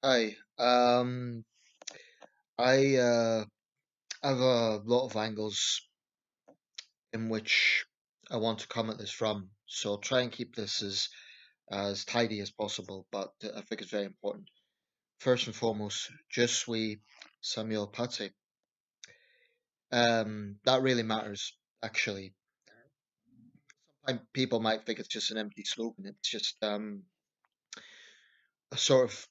Hi. I have a lot of angles in which I want to come at this from, so I'll try and keep this as tidy as possible. But I think it's very important. First and foremost, Je suis Samuel Paty. That really matters, actually. People might think it's just an empty slogan. It's just a sort of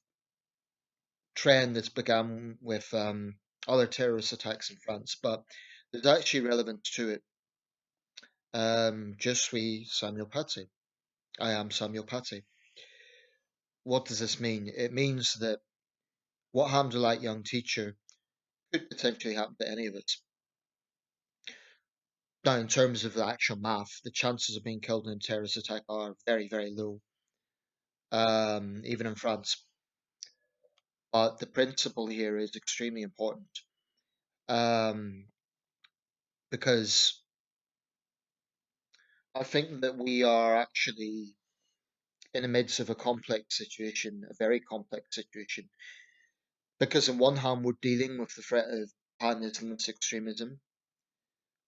trend that's begun with other terrorist attacks in France, but there's actually relevance to it. Je suis Samuel Paty. I am Samuel Paty. What does this mean? It means that what happened to that young teacher could potentially happen to any of us. Now, in terms of the actual math, the chances of being killed in a terrorist attack are very, very low, even in France. But the principle here is extremely important um, because I think that we are actually in the midst of a complex situation, a very complex situation. Because on one hand, we're dealing with the threat of pan Islamist extremism,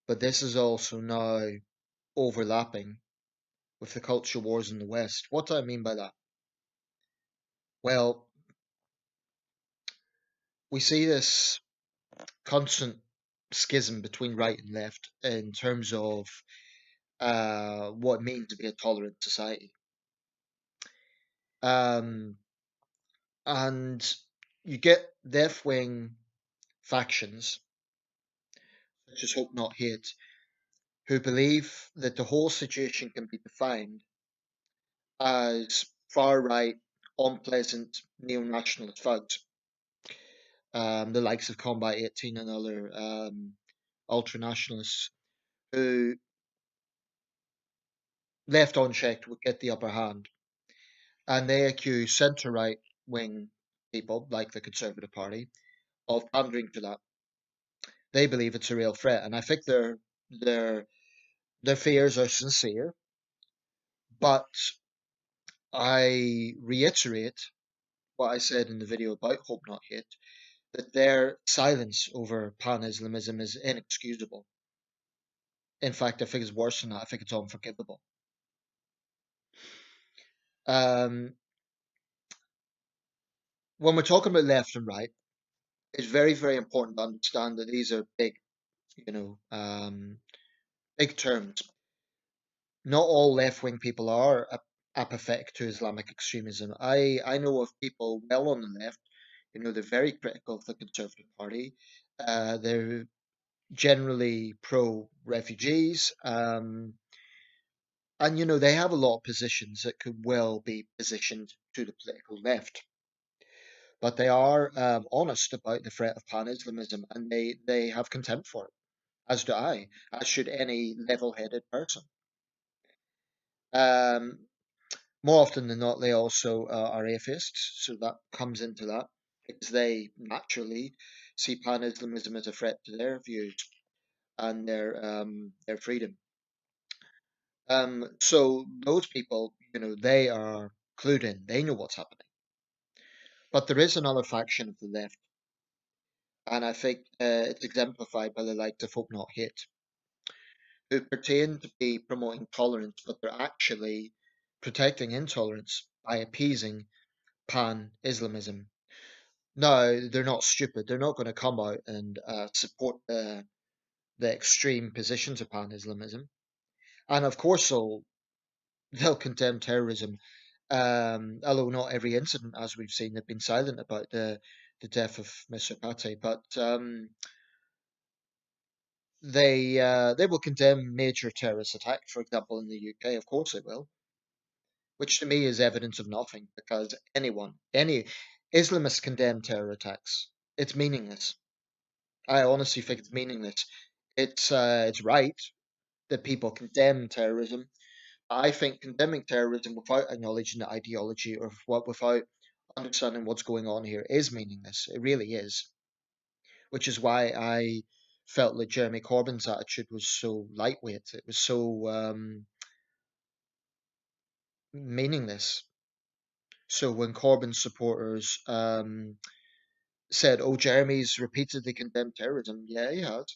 but this is also now overlapping with the culture wars in the West. What do I mean by that? Well, we see this constant schism between right and left in terms of what it means to be a tolerant society. Um, and you get left wing factions, such as Hope Not Hate, who believe that the whole situation can be defined as far right, unpleasant neo nationalist thugs, the likes of Combat 18 and other ultra nationalists who, left unchecked, would get the upper hand. And they accuse centre right wing people, like the Conservative Party, of pandering to that. They believe it's a real threat, and I think their their fears are sincere. But I reiterate what I said in the video about Hope Not Hate, that their silence over Pan Islamism is inexcusable. In fact, I think it's worse than that. I think it's unforgivable. Um, when we're talking about left and right, it's very, very important to understand that these are big, you know, big terms. Not all left wing people are apathetic to Islamic extremism. I know of people well on the left, they're very critical of the Conservative Party. They're generally pro refugees. And they have a lot of positions that could well be positioned to the political left, but they are honest about the threat of pan-Islamism, and they have contempt for it, as do I, as should any level-headed person. Um, More often than not, they also are atheists, so that comes into that because they naturally see pan-Islamism as a threat to their views and their freedom. So those people, they are clued in. They know what's happening. But there is another faction of the left, and I think it's exemplified by the likes of Hope Not Hate, who pretend to be promoting tolerance, but they're actually protecting intolerance by appeasing pan-Islamism. No, they're not stupid. They're not going to come out and support the extreme positions of pan-Islamism, and of course they'll condemn terrorism. Although not every incident, as we've seen, they've been silent about the death of Mr. Paty, but they will condemn major terrorist attacks, for example, in the UK. Of course they will, which to me is evidence of nothing because any Islamists condemn terror attacks. It's meaningless. I honestly think it's meaningless. It's right that people condemn terrorism. I think condemning terrorism without acknowledging the ideology or without understanding what's going on here is meaningless. It really is, which is why I felt that Jeremy Corbyn's attitude was so lightweight. It was so meaningless. So when Corbyn's supporters said, "Oh, Jeremy's repeatedly condemned terrorism," yeah, he has,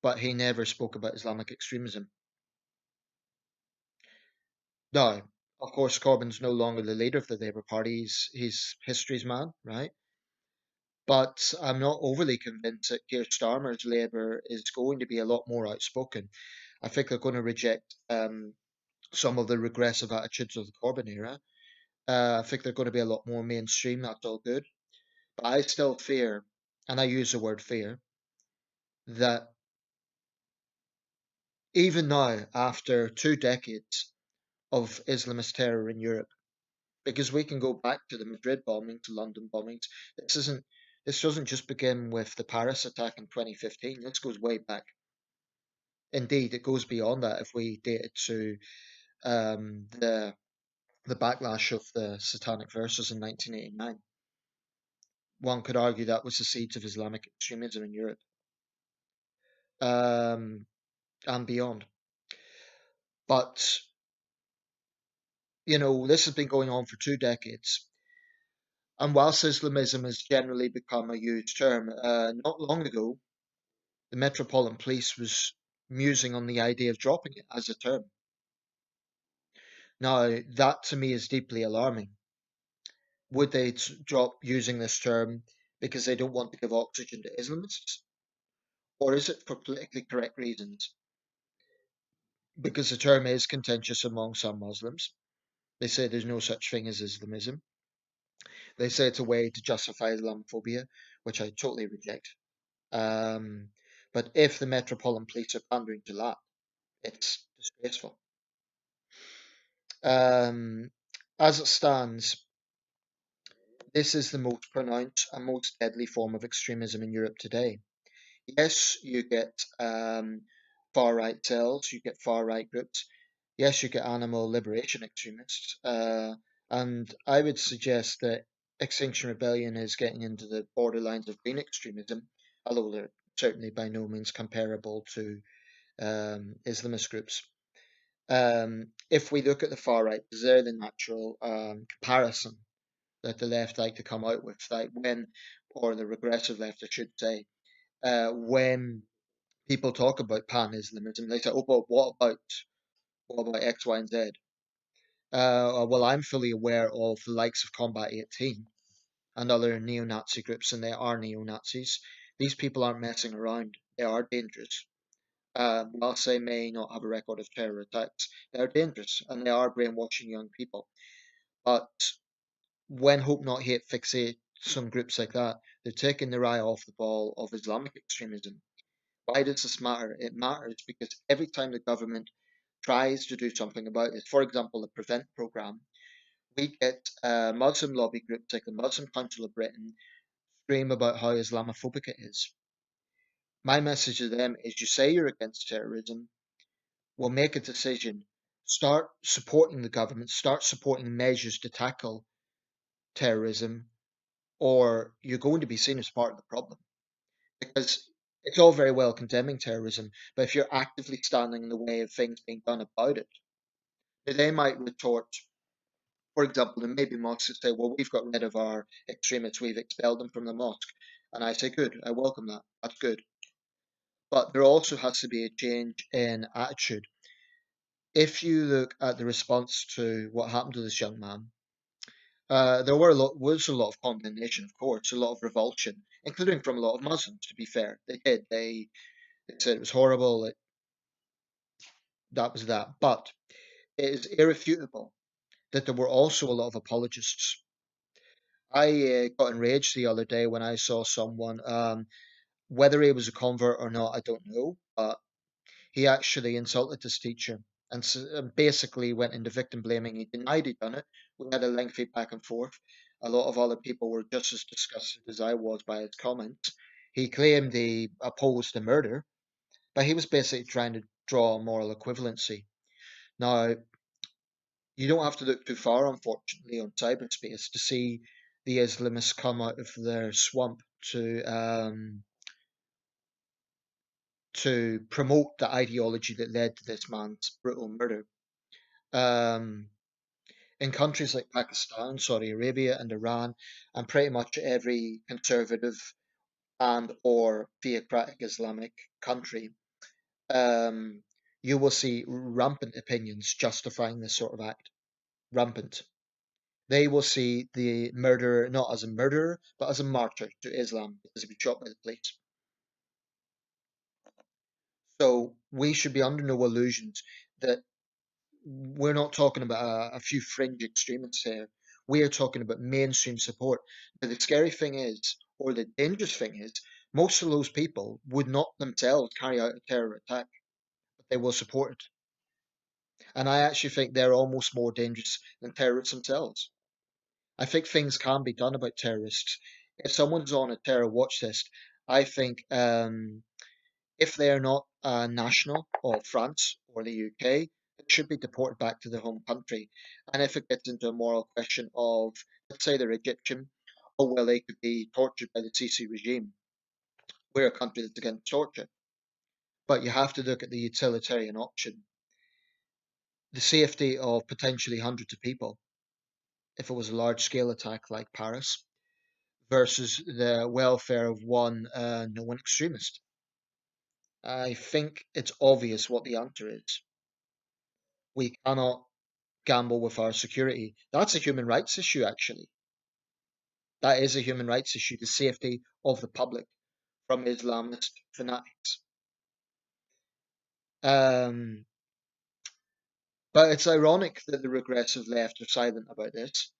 but he never spoke about Islamic extremism. Now, of course, Corbyn's no longer the leader of the Labour Party. He's history's man, right? But I'm not overly convinced that Keir Starmer's Labour is going to be a lot more outspoken. I think they're going to reject some of the regressive attitudes of the Corbyn era. I think they're going to be a lot more mainstream. That's all good. But I still fear, and I use the word fear, that even now, after 2 decades of Islamist terror in Europe, because we can go back to the Madrid bombing, to London bombings, this isn't. This doesn't just begin with the Paris attack in 2015. This goes way back. Indeed, it goes beyond that if we date it to the backlash of the Satanic Verses in 1989. One could argue that was the seeds of Islamic extremism in Europe um, and beyond. But, this has been going on for 2 decades. And whilst Islamism has generally become a used term, not long ago, the Metropolitan Police was musing on the idea of dropping it as a term. Now, that to me is deeply alarming. Would they drop using this term because they don't want to give oxygen to Islamists? Or is it for politically correct reasons? Because the term is contentious among some Muslims. They say there's no such thing as Islamism. They say it's a way to justify Islamophobia, which I totally reject. Um, but if the Metropolitan Police are pandering to that, it's disgraceful. Um, as it stands, this is the most pronounced and most deadly form of extremism in Europe today. Yes, you get far right cells, you get far right groups. Yes, you get animal liberation extremists. And I would suggest that Extinction Rebellion is getting into the borderlines of green extremism, although they're certainly by no means comparable to Islamist groups. If we look at the far right, because they're the natural comparison that the left like to come out with, like or the regressive left, I should say, when people talk about Pan Islamism, they say, "Oh, but what about X, Y, and Z?" Well, I'm fully aware of the likes of Combat 18 and other neo-Nazi groups, and they are neo-Nazis. These people aren't messing around. They are dangerous. Whilst they may not have a record of terror attacks, they are dangerous and they are brainwashing young people. But when Hope Not Hate fixate some groups like that, they're taking their eye off the ball of Islamic extremism. Why does this matter? It matters because every time the government tries to do something about it, for example, the Prevent program, we get Muslim lobby groups like the Muslim Council of Britain scream about how Islamophobic it is. My message to them is you say you're against terrorism, well, make a decision. Start supporting the government, start supporting measures to tackle terrorism, or you're going to be seen as part of the problem. Because it's all very well condemning terrorism, but if you're actively standing in the way of things being done about it, they might retort, for example, and maybe mosques say, well, we've got rid of our extremists, we've expelled them from the mosque. And I say, good, I welcome that. That's good. But there also has to be a change in attitude. If you look at the response to what happened to this young man, there was a lot of condemnation, of course, a lot of revulsion, including from a lot of Muslims. To be fair, they did. They said it was horrible. That was that. But it is irrefutable that there were also a lot of apologists. I got enraged the other day when I saw someone, whether he was a convert or not, I don't know, but he actually insulted his teacher and basically went into victim blaming. He denied he'd done it. We had a lengthy back and forth. A lot of other people were just as disgusted as I was by his comments. He claimed he opposed the murder, but he was basically trying to draw a moral equivalency. Now, you don't have to look too far, unfortunately, on cyberspace to see the Islamists come out of their swamp to promote the ideology that led to this man's brutal murder. Um, In countries like Pakistan, Saudi Arabia, and Iran, and pretty much every conservative and or theocratic Islamic country, um, you will see rampant opinions justifying this sort of act. Rampant. They will see the murderer not as a murderer, but as a martyr to Islam because he was shot by the police. So we should be under no illusions that we're not talking about a few fringe extremists here. We are talking about mainstream support. But the scary thing is, or the dangerous thing is, most of those people would not themselves carry out a terror attack, but they will support it. And I actually think they're almost more dangerous than terrorists themselves. I think things can be done about terrorists. If someone's on a terror watch list, I think if they are not a national of France or the UK, they should be deported back to their home country. And if it gets into a moral question of, let's say they're Egyptian, oh well, they could be tortured by the Sisi regime. We're a country that's against torture. But you have to look at the utilitarian option. The safety of potentially hundreds of people, if it was a large scale attack like Paris, versus the welfare of one known extremist. I think it's obvious what the answer is. We cannot gamble with our security. That's a human rights issue, actually. That is a human rights issue, the safety of the public from Islamist fanatics. Um, but it's ironic that the regressive left are silent about this,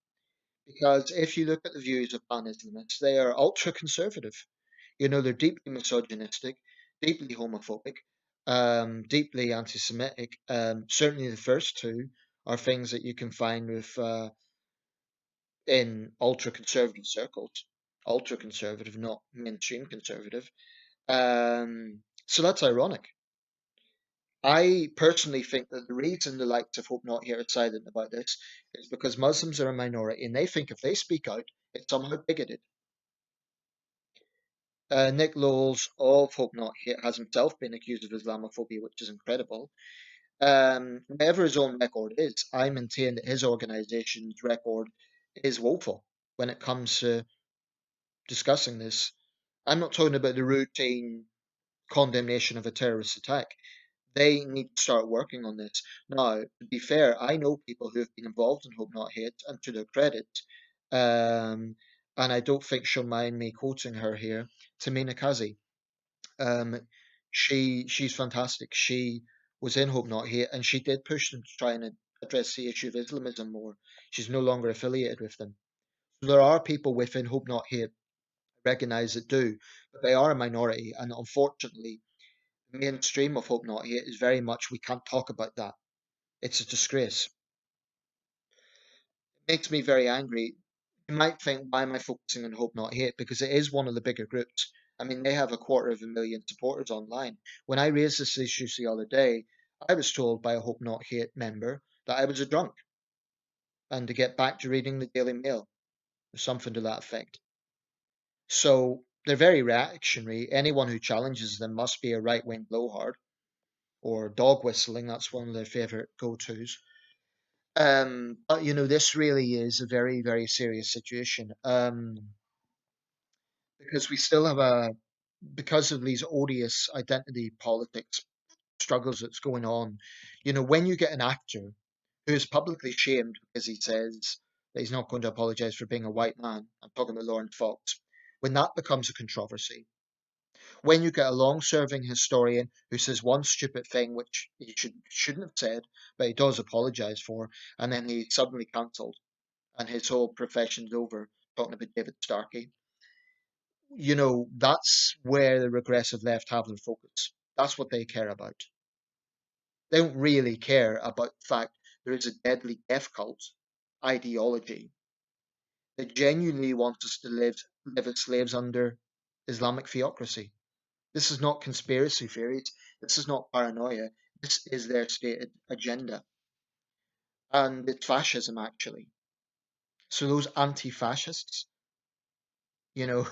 because if you look at the views of Pan Islamists, they are ultra conservative. You know, they're deeply misogynistic, deeply homophobic, deeply anti Semitic. Certainly the first two are things that you can find with in ultra conservative circles, ultra conservative, not mainstream conservative. So that's ironic. I personally think that the reason the likes of Hope Not here are silent about this is because Muslims are a minority and they think if they speak out, it's somehow bigoted. Nick Lowell's of Hope Not here has himself been accused of Islamophobia, which is incredible. Whatever his own record is, I maintain that his organisation's record is woeful when it comes to discussing this. I'm not talking about the routine condemnation of a terrorist attack. They need to start working on this. Now, to be fair, I know people who have been involved in Hope Not Hate, and to their credit, um, and I don't think she'll mind me quoting her here, Tamina Kazi. Um, she's fantastic. She was in Hope Not Hate, and she did push them to try and address the issue of Islamism more. She's no longer affiliated with them. So there are people within Hope Not Hate recognise that do, but they are a minority, and unfortunately, the mainstream of Hope Not Hate is very much we can't talk about that. It's a disgrace. It makes me very angry. You might think, why am I focusing on Hope Not Hate? Because it is one of the bigger groups. I mean, they have 250,000 supporters online. When I raised this issue the other day, I was told by a Hope Not Hate member that I was a drunk and to get back to reading the Daily Mail or something to that effect. So they're very reactionary. Anyone who challenges them must be a right wing blowhard or dog whistling. That's one of their favourite go tos. But you know, this really is a very, very serious situation. Because we still have because of these odious identity politics struggles that's going on. You know, when you get an actor who is publicly shamed because he says that he's not going to apologize for being a white man, I'm talking about Lauren Fox, when that becomes a controversy, when you get a long-serving historian who says one stupid thing which he shouldn't have said, but he does apologize for, and then he's suddenly cancelled and his whole profession's over, talking about David Starkey, you know, that's where the regressive left have their focus. That's what they care about. They don't really care about the fact there is a deadly death cult ideology that genuinely wants us to live as slaves under Islamic theocracy. This is not conspiracy theories. This is not paranoia. This is their stated agenda. And it's fascism, actually. So those anti-fascists, you know,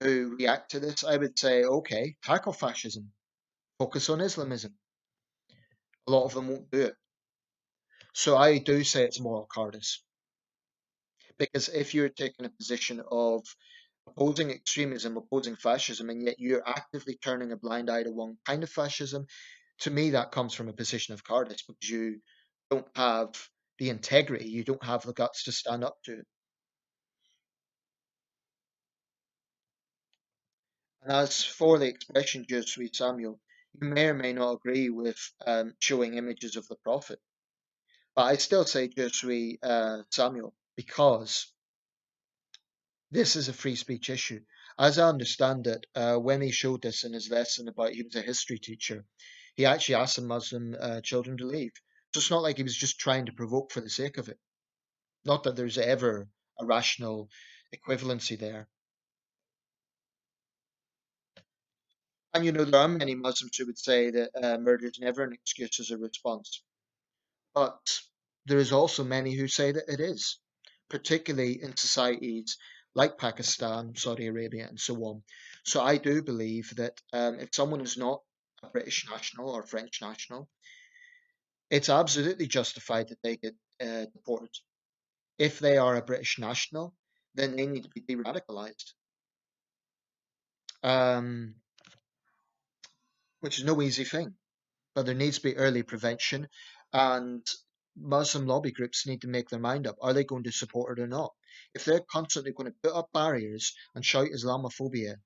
who react to this, I would say, okay, tackle fascism. Focus on Islamism. A lot of them won't do it. So I do say it's moral cowardice, because if you're taking a position of opposing extremism, opposing fascism, and yet you're actively turning a blind eye to one kind of fascism, to me that comes from a position of cowardice, because you don't have the integrity, you don't have the guts to stand up to it. And as for the expression "Je suis Samuel," you may or may not agree with showing images of the prophet, but I still say "Je suis Samuel" because this is a free speech issue. As I understand it, when he showed this in his lesson about, he was a history teacher, he actually asked some Muslim children to leave. So it's not like he was just trying to provoke for the sake of it. Not that there's ever a rational equivalency there. And there are many Muslims who would say that murder is never an excuse as a response. But there is also many who say that it is, particularly in societies like Pakistan, Saudi Arabia, and so on. So I do believe that if someone is not a British national or French national, it's absolutely justified that they get deported. If they are a British national, then they need to be de-radicalized, um, which is no easy thing. But there needs to be early prevention, and Muslim lobby groups need to make their mind up. Are they going to support it or not? If they're constantly going to put up barriers and shout Islamophobia,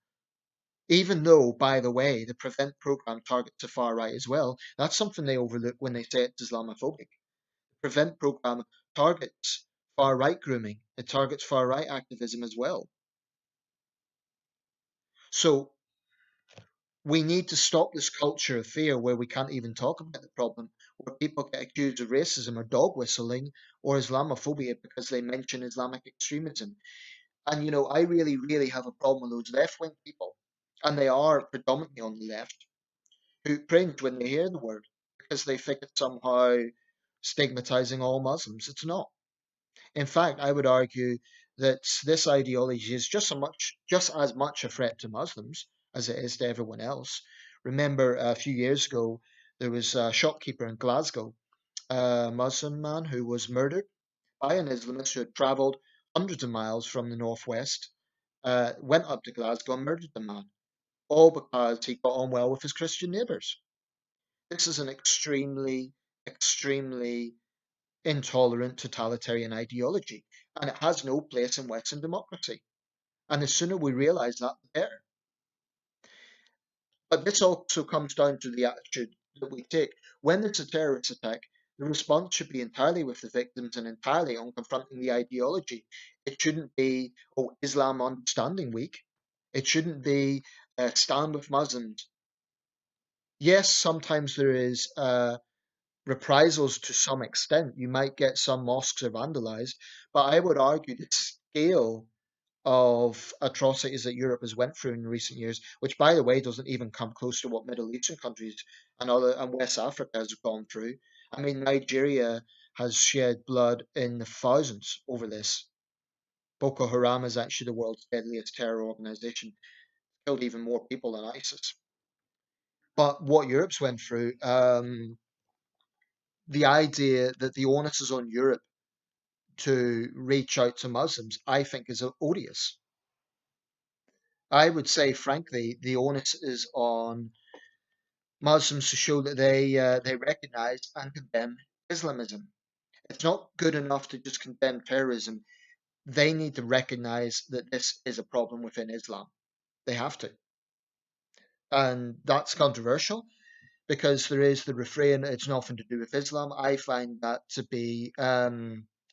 even though, by the way, the Prevent program targets the far right as well, that's something they overlook when they say it's Islamophobic. The Prevent program targets far right grooming, it targets far right activism as well. So we need to stop this culture of fear where we can't even talk about the problem, where people get accused of racism or dog whistling or Islamophobia because they mention Islamic extremism. And I really, really have a problem with those left wing people, and they are predominantly on the left, who cringe when they hear the word because they think it's somehow stigmatizing all Muslims. It's not. In fact, I would argue that this ideology is just as much a threat to Muslims as it is to everyone else. Remember, a few years ago, there was a shopkeeper in Glasgow, a Muslim man who was murdered by an Islamist who had travelled hundreds of miles from the northwest, went up to Glasgow and murdered the man, all because he got on well with his Christian neighbours. This is an extremely, extremely intolerant totalitarian ideology, and it has no place in Western democracy. And the sooner we realise that, the better. But this also comes down to the attitude that we take. When there's a terrorist attack, the response should be entirely with the victims and entirely on confronting the ideology. It shouldn't be, oh, Islam understanding week. It shouldn't be stand with Muslims. Yes, sometimes there is reprisals to some extent. You might get some mosques are vandalized, but I would argue the scale of atrocities that Europe has went through in recent years, which by the way doesn't even come close to what Middle Eastern countries and West Africa has gone through. I mean, Nigeria has shed blood in the thousands over this. Boko Haram is actually the world's deadliest terror organization, killed even more people than ISIS. But what Europe's went through, the idea that the onus is on Europe to reach out to Muslims, I think is odious. I would say, frankly, the onus is on Muslims to show that they recognize and condemn Islamism. It's not good enough to just condemn terrorism. They need to recognize that this is a problem within Islam. They have to. And that's controversial because there is the refrain, it's nothing to do with Islam. I find that to be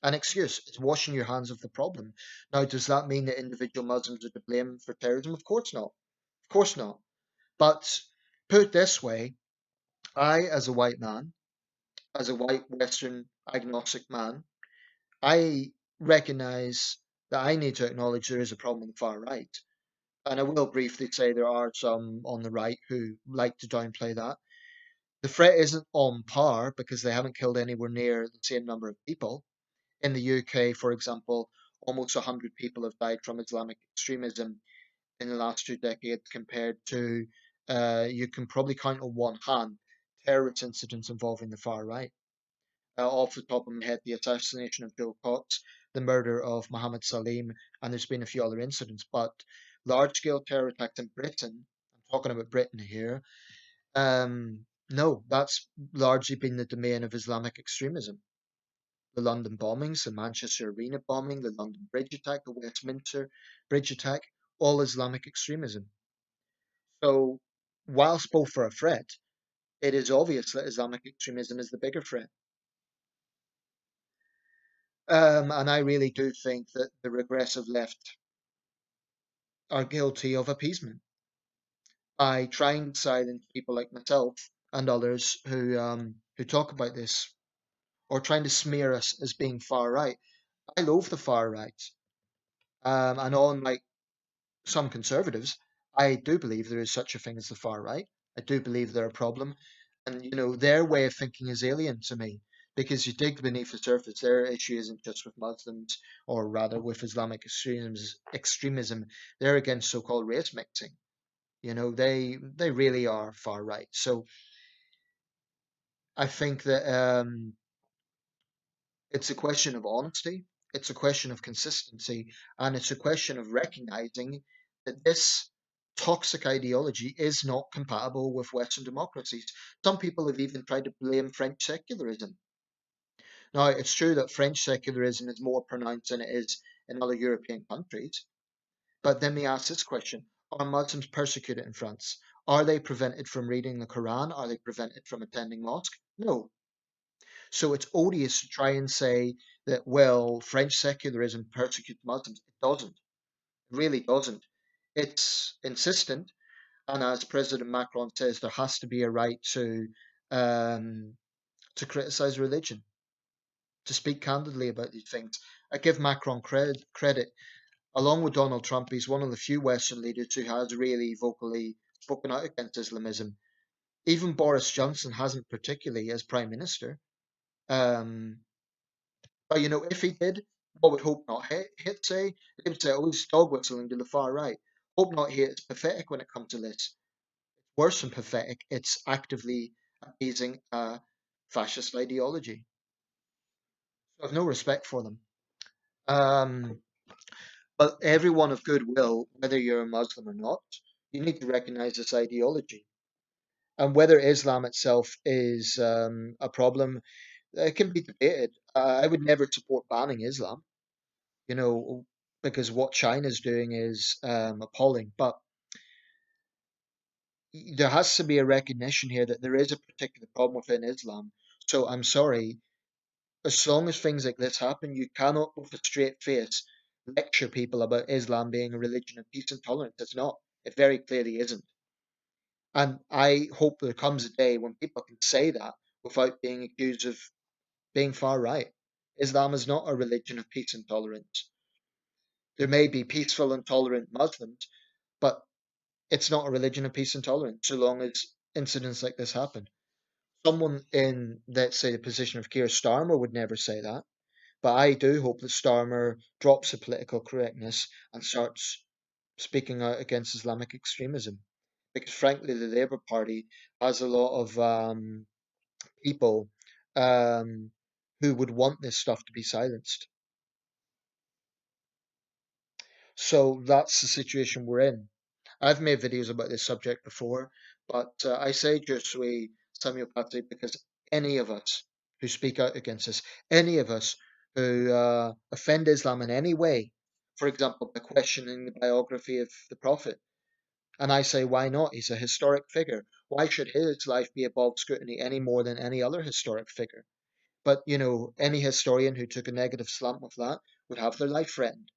an excuse. It's washing your hands of the problem. Now, does that mean that individual Muslims are to blame for terrorism? Of course not. Of course not. But put it this way, I, as a white man, as a white Western agnostic man, I recognize that I need to acknowledge there is a problem on the far right. And I will briefly say there are some on the right who like to downplay that. The threat isn't on par because they haven't killed anywhere near the same number of people. In the UK, for example, almost 100 people have died from Islamic extremism in the last 2 decades, compared to, you can probably count on one hand, terrorist incidents involving the far right. Off the top of my head, the assassination of Joe Cox, the murder of Mohammed Salim, and there's been a few other incidents. But large scale terror attacks in Britain, I'm talking about Britain here, no, that's largely been the domain of Islamic extremism. The London bombings, the Manchester Arena bombing, the London Bridge attack, the Westminster Bridge attack, all Islamic extremism. So, whilst both are a threat, it is obvious that Islamic extremism is the bigger threat. And I really do think that the regressive left are guilty of appeasement by trying to silence people like myself and others who talk about this or trying to smear us as being far right. I loathe the far right, and unlike some conservatives, I do believe there is such a thing as the far right. I do believe they're a problem, and their way of thinking is alien to me because you dig beneath the surface, their issue isn't just with Muslims or rather with Islamic extremism. They're against so-called race mixing. They really are far right. So I think that it's a question of honesty, it's a question of consistency, and it's a question of recognizing that this toxic ideology is not compatible with Western democracies. Some people have even tried to blame French secularism. Now, it's true that French secularism is more pronounced than it is in other European countries, but then we ask this question: are Muslims persecuted in France? Are they prevented from reading the Quran? Are they prevented from attending mosque? No. So it's odious to try and say that, well, French secularism persecutes Muslims. It doesn't. It really doesn't. It's insistent, and as President Macron says, there has to be a right um, to criticize religion, to speak candidly about these things. I give Macron credit. Along with Donald Trump, he's one of the few Western leaders who has really vocally spoken out against Islamism. Even Boris Johnson hasn't particularly as prime minister. Um, But if he did, what would Hope Not Hate say? They would say, oh, he's dog whistling to the far right. Hope Not Hate is pathetic when it comes to this. Worse than pathetic, it's actively appeasing a fascist ideology. So I have no respect for them. Um, but everyone of goodwill, whether you're a Muslim or not, you need to recognize this ideology. And whether Islam itself is a problem, it can be debated. I would never support banning Islam, you know, because what China's doing is appalling. But there has to be a recognition here that there is a particular problem within Islam. So I'm sorry, as long as things like this happen, you cannot, with a straight face, lecture people about Islam being a religion of peace and tolerance. It's not. It very clearly isn't. And I hope there comes a day when people can say that without being accused of being far right. Islam is not a religion of peace and tolerance. There may be peaceful and tolerant Muslims, but it's not a religion of peace and tolerance so long as incidents like this happen. Someone in, let's say, the position of Keir Starmer would never say that, but I do hope that Starmer drops the political correctness and starts speaking out against Islamic extremism. Because frankly, the Labour Party has a lot of people um, who would want this stuff to be silenced. So that's the situation we're in. I've made videos about this subject before, but I say Suis, Samuel Paty, because any of us who speak out against this, any of us who offend Islam in any way, for example, by questioning the biography of the Prophet, and I say, why not? He's a historic figure. Why should his life be above scrutiny any more than any other historic figure? But, any historian who took a negative slant with that would have their life threatened.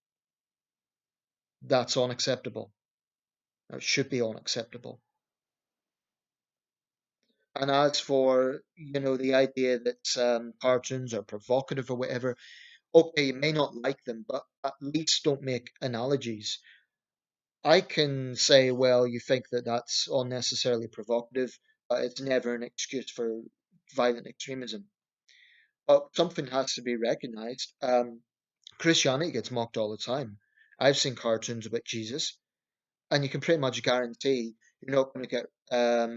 That's unacceptable. It should be unacceptable. And as for, the idea that cartoons are provocative or whatever, okay, you may not like them, but at least don't make analogies. I can say, well, you think that that's unnecessarily provocative, but it's never an excuse for violent extremism. But something has to be recognized. Christianity gets mocked all the time. I've seen cartoons about Jesus, and you can pretty much guarantee you're not going to get a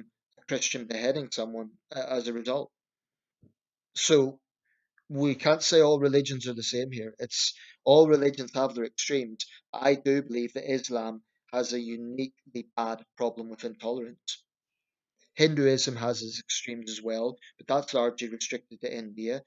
Christian beheading someone as a result. So we can't say all religions are the same here. It's all religions have their extremes. I do believe that Islam has a uniquely bad problem with intolerance. Hinduism has its extremes as well, but that's largely restricted to India.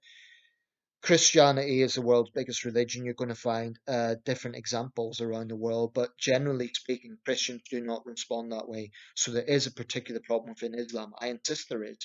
Christianity is the world's biggest religion. You're going to find different examples around the world, but generally speaking, Christians do not respond that way. So there is a particular problem within Islam. I insist there is.